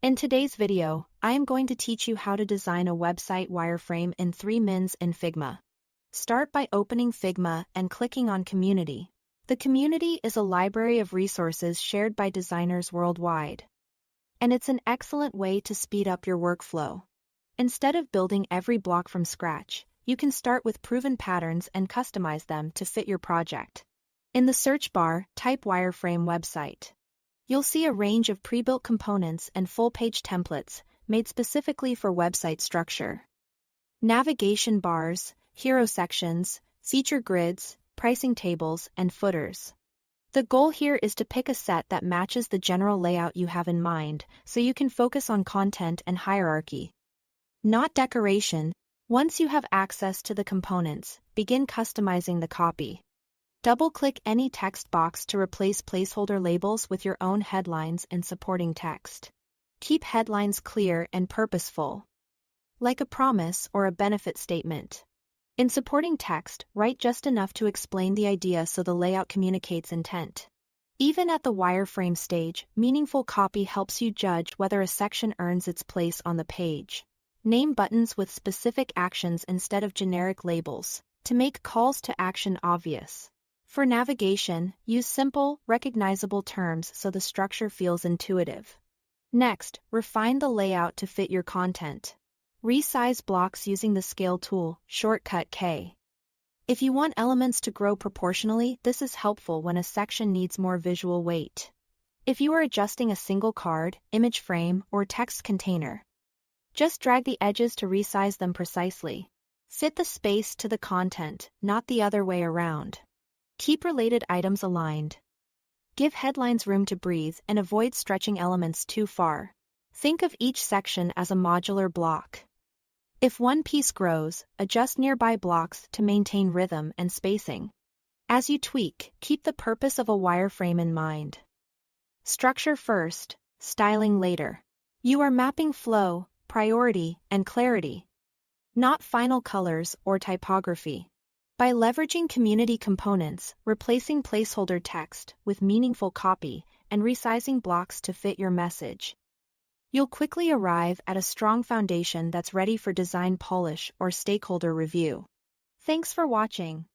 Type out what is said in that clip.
In today's video, I am going to teach you how to design a website wireframe in 3 minutes in Figma. Start by opening Figma and clicking on Community. The community is a library of resources shared by designers worldwide. And it's an excellent way to speed up your workflow. Instead of building every block from scratch, you can start with proven patterns and customize them to fit your project. In the search bar, type Wireframe website. You'll see a range of pre-built components and full-page templates made specifically for website structure. Navigation bars, hero sections, feature grids, pricing tables, and footers. The goal here is to pick a set that matches the general layout you have in mind, so you can focus on content and hierarchy, not decoration. Once you have access to the components, begin customizing the copy. Double-click any text box to replace placeholder labels with your own headlines and supporting text. Keep headlines clear and purposeful, like a promise or a benefit statement. In supporting text, write just enough to explain the idea so the layout communicates intent. Even at the wireframe stage, meaningful copy helps you judge whether a section earns its place on the page. Name buttons with specific actions instead of generic labels, to make calls to action obvious. For navigation, use simple, recognizable terms so the structure feels intuitive. Next, refine the layout to fit your content. Resize blocks using the Scale tool, shortcut K. If you want elements to grow proportionally, this is helpful when a section needs more visual weight. If you are adjusting a single card, image frame, or text container, just drag the edges to resize them precisely. Fit the space to the content, not the other way around. Keep related items aligned. Give headlines room to breathe and avoid stretching elements too far. Think of each section as a modular block. If one piece grows, adjust nearby blocks to maintain rhythm and spacing. As you tweak, keep the purpose of a wireframe in mind. Structure first, styling later. You are mapping flow, priority, and clarity, not final colors or typography. By leveraging community components, replacing placeholder text with meaningful copy, and resizing blocks to fit your message, you'll quickly arrive at a strong foundation that's ready for design polish or stakeholder review. Thanks for watching.